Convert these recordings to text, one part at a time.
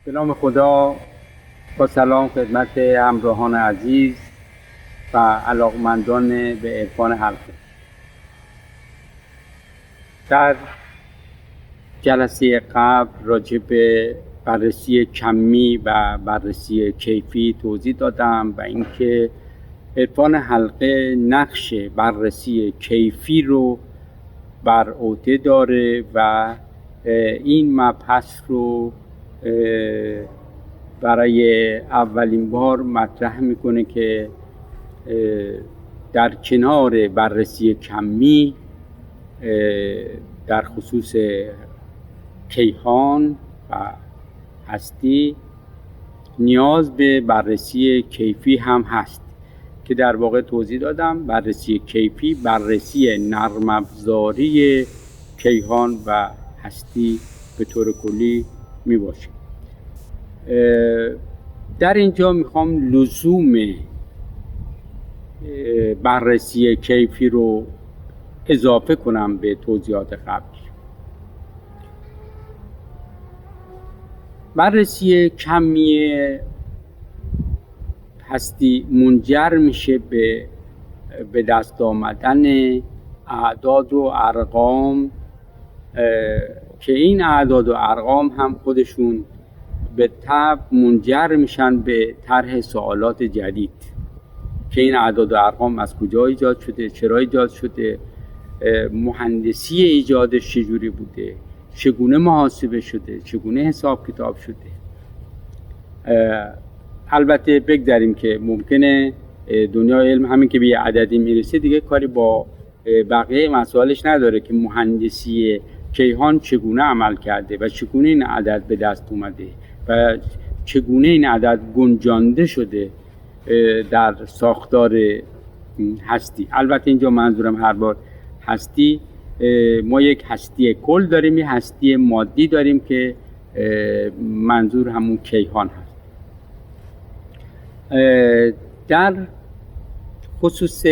به نام خدا. با سلام خدمت همراهان عزیز و علاقمندان به عرفان حلقه. در جلسه قبل راجع به بررسی کمی و بررسی کیفی توضیح دادم و اینکه عرفان حلقه نقش بررسی کیفی رو بر عهده داره و این مبحث رو برای اولین بار مطرح میکنه که در کنار بررسی کمی در خصوص کیهان و هستی نیاز به بررسی کیفی هم هست که در واقع توضیح دادم. بررسی کیفی بررسی نرم افزاری کیهان و هستی به طور کلی می باشه. در اینجا میخوام لزوم بررسی کیفی رو اضافه کنم به توضیحات قبلی. بررسی کمی هستی منجر میشه به دست آمدن اعداد و ارقام که این اعداد و ارقام هم خودشون به طبع منجر میشن به طرح سوالات جدید که این اعداد و ارقام از کجا ایجاد شده، چرا ایجاد شده، مهندسی ایجادش چجوری بوده، چگونه محاسبه شده، چگونه حساب کتاب شده. البته بگذاریم که ممکنه دنیای علم همین که به یه عددی میرسه دیگه کاری با بقیه مسائلش نداره که مهندسی کیهان چگونه عمل کرده و چگونه این عدد به دست اومده و چگونه این عدد گنجانده شده در ساختار هستی. البته اینجا منظورم هر بار هستی، ما یک هستی کل داریم، یک هستی مادی داریم که منظور همون کیهان هست. در خصوص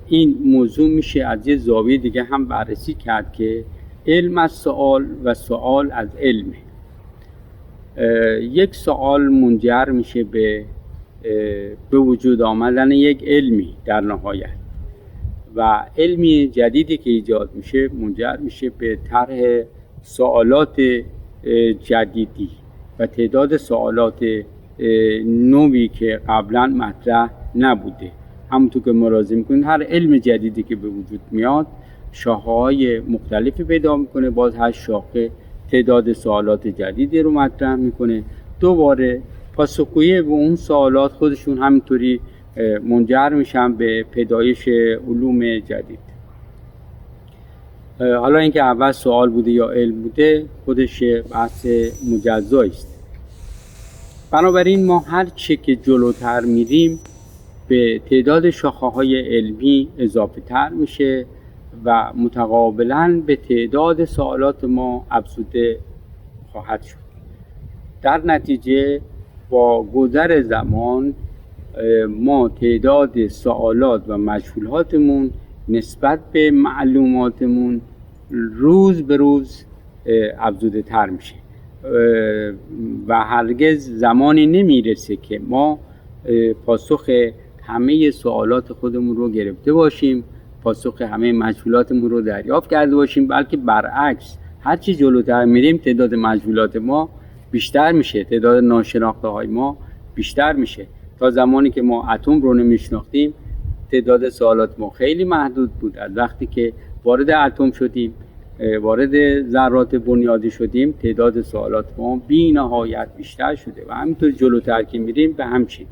این موضوع میشه از یه زاویه دیگه هم بررسی کرد که علم از سوال و سوال از علمه. یک سوال منجر میشه به وجود آمدن یک علمی در نهایت و علمی جدیدی که ایجاد میشه منجر میشه به طرح سوالات جدیدی و تعداد سوالات نوعی که قبلا مطرح نبوده. همونطور که ملاحظه میکنید هر علم جدیدی که به وجود میاد شاخه‌های مختلفی پیدا میکنه، باز هر شاخه تعداد سوالات جدیدی رو مطرح میکنه. دوباره پاسخگویی به اون سوالات خودشون همینطوری منجر میشن به پیدایش علوم جدید. حالا اینکه اول سوال بوده یا علم بوده خودش بحث مجزایی است. بنابراین ما هر چه که جلوتر میریم به تعداد شاخه‌های علمی اضافه تر میشه و متقابلاً به تعداد سوالات ما افزوده خواهد شد. در نتیجه با گذر زمان ما تعداد سوالات و مجهولاتمون نسبت به معلوماتمون روز به روز افزوده تر میشه و هرگز زمانی نمیرسه که ما پاسخ همه سوالات خودمون رو گرفته باشیم، پاسخ همه مجهولاتمون رو دریافت کرده باشیم، بلکه برعکس هرچی جلوتر میریم تعداد مجهولات ما بیشتر میشه، تعداد ناشناخته های ما بیشتر میشه. تا زمانی که ما اتم رو نمیشناختیم تعداد سوالات ما خیلی محدود بود. از وقتی که وارد اتم شدیم، وارد ذرات بنیادی شدیم، تعداد سوالات ما بی نهایت بیشتر شده و همینطور جلوتر که میریم به همچین.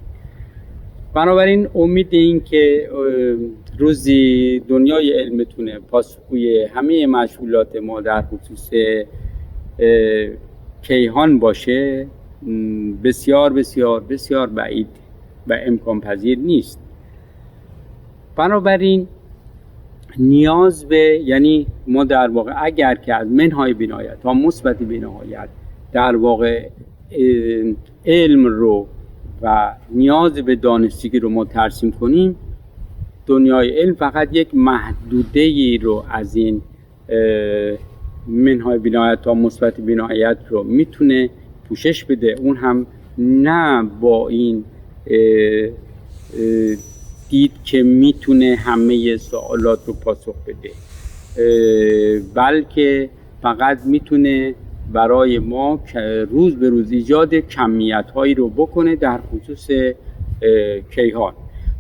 بنابراین امید این که روزی دنیای علم بتونه پاسخگوی همه مشغولات ما در خصوص کیهان باشه بسیار بسیار بسیار بعید و امکان پذیر نیست. بنابراین نیاز به، یعنی ما در واقع اگر که از منهای بینایت تا مثبت بینهایت در واقع علم رو و نیاز به دانستگی رو ما ترسیم کنیم، دنیای علم فقط یک محدوده‌ای رو از این منهای بینایت تا مثبت بینایت رو میتونه پوشش بده، اون هم نه با این دید که میتونه همه سوالات رو پاسخ بده، بلکه فقط میتونه برای ما روز به روز ایجاد کمیت هایی رو بکنه در خصوص کیهان.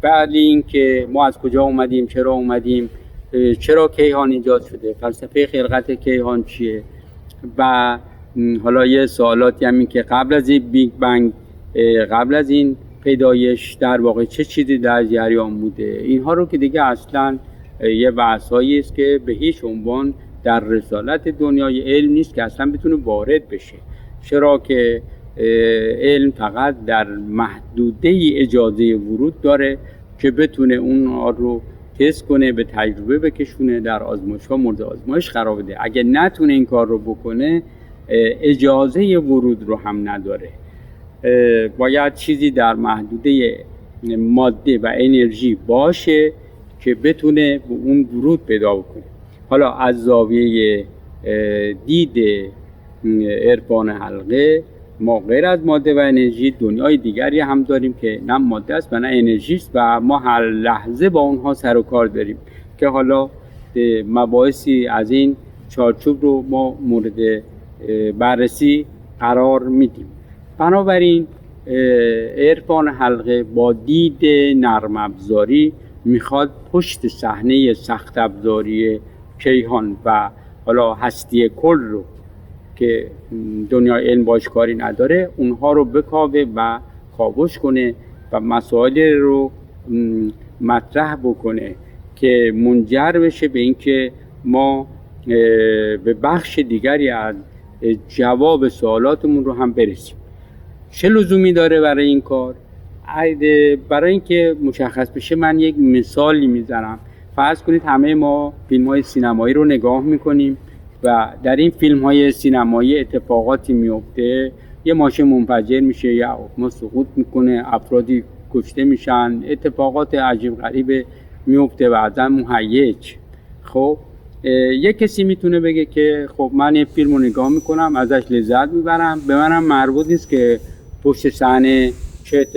ولی اینکه ما از کجا اومدیم، چرا اومدیم، چرا کیهان ایجاد شده، فلسفه خلقت کیهان چیه، و حالا یه سوالاتی هم این که قبل از این بیگ بنگ، قبل از این پیدایش در واقع چه چیزی در جریان بوده، اینها رو که دیگه اصلا یه بحثایی است که به هیچ عنوان در رسالت دنیای علم نیست که اصلا بتونه وارد بشه. چرا که علم فقط در محدوده ای اجازه ورود داره که بتونه اون رو تست کنه، به تجربه بکشونه، در آزمایش‌ها مورد آزمایش قرار بده. اگه نتونه این کار رو بکنه اجازه ورود رو هم نداره. باید چیزی در محدوده ماده و انرژی باشه که بتونه به اون ورود پیدا بکنه. حالا از زاویه دید عرفان حلقه ما غیر از ماده و انرژی دنیای دیگری هم داریم که نه ماده است و نه انرژی است و ما هر لحظه با اونها سر و کار داریم که حالا مباحثی از این چارچوب رو ما مورد بررسی قرار میدیم. بنابراین عرفان حلقه با دید نرم افزاری میخواد پشت صحنه سخت افزاری کیهان و حالا هستی کل رو که دنیای علم باش کاری نداره اونها رو بکاوه و کاوش کنه و مسائل رو مطرح بکنه که منجر بشه به اینکه ما به بخش دیگری از جواب سوالاتمون رو هم برسیم. چه لزومی داره برای این کار؟ برای اینکه مشخص بشه من یک مثالی میزنم. فرض کنید همه ما فیلم‌های سینمایی رو نگاه میکنیم و در این فیلم‌های سینمایی اتفاقاتی میفته، یه ماشین منفجر میشه یا ما سقوط میکنه، افرادی کشته میشن، اتفاقات عجیب غریب میفته بعضا مهیج. خب یه کسی میتونه بگه که خب من این فیلم رو نگاه میکنم، ازش لذت میبرم، به منم مربوط نیست که پشت صحنه چه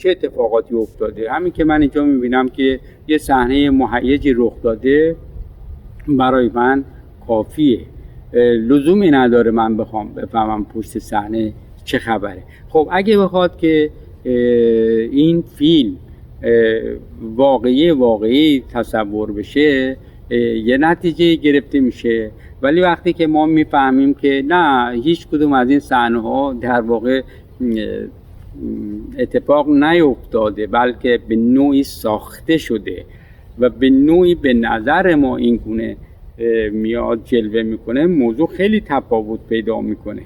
اتفاقاتی افتاده. همین که من اینجا میبینم که یه صحنه مهیجی رخ داده برای من کافیه، لزومی نداره من بخوام بفهمم پشت صحنه چه خبره. خب اگه بخواد که این فیلم واقعی تصور بشه یه نتیجه گرفته میشه، ولی وقتی که ما میفهمیم که نه هیچ کدوم از این صحنه ها در واقع اتفاق نیفتاده بلکه به نوعی ساخته شده و به نوعی به نظر ما این گونه میاد جلوه میکنه، موضوع خیلی تفاوت پیدا میکنه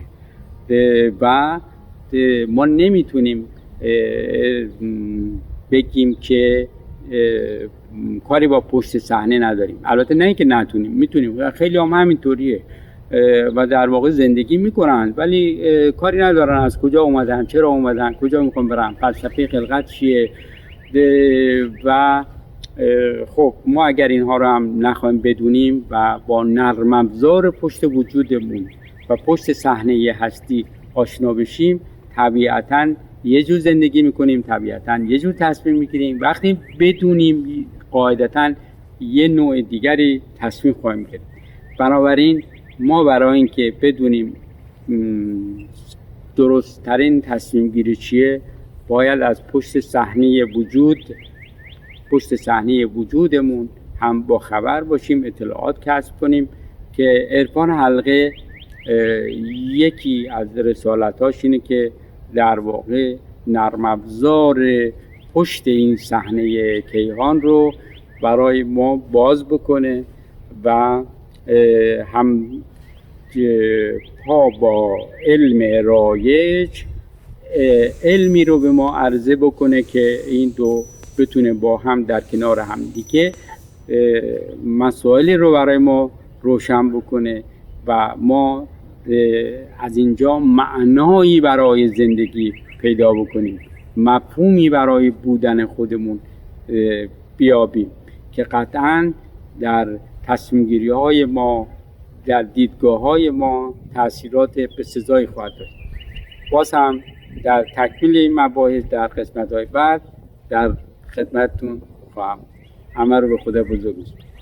و ما نمیتونیم بگیم که کاری با پشت صحنه نداریم. البته نه اینکه نتونیم، میتونیم، خیلی هم همینطوریه و در واقع زندگی میکنن ولی کاری ندارن از کجا اومدن، چرا اومدن، کجا میخوان برن، فلسفه خلقت چیه. و خب ما اگر اینها رو هم نخواهیم بدونیم و با نرم افزار پشت وجودمون و پشت صحنه هستی آشنا بشیم، طبیعتاً یه جور زندگی میکنیم، طبیعتاً یه جور تصمیم میگیریم. وقتی بدونیم قاعدتاً یه نوع دیگری تصمیم خواهیم گرفت. بنابراین ما برای اینکه بدونیم درست ترین تصمیم گیری چیه باید از پشت صحنه وجودمون هم با خبر باشیم، اطلاعات کسب کنیم که عرفان حلقه یکی از رسالتاش اینه که در واقع نرم افزار پشت این صحنه کیهان رو برای ما باز بکنه و هم پا با علم رایج علمی رو به ما عرضه بکنه که این دو بتونه با هم در کنار هم دیگه مسائلی رو برای ما روشن بکنه و ما از اینجا معنایی برای زندگی پیدا بکنیم، مفهومی برای بودن خودمون بیابیم که قطعاً در تصمیم گیری های ما، در دیدگاه های ما تأثیرات بسزایی خواهد داشت. باز هم در تکمیل این مباحث در قسمت‌های بعد در خدمتتون خواهم. همه رو به خدا بزرگ می‌سپارم.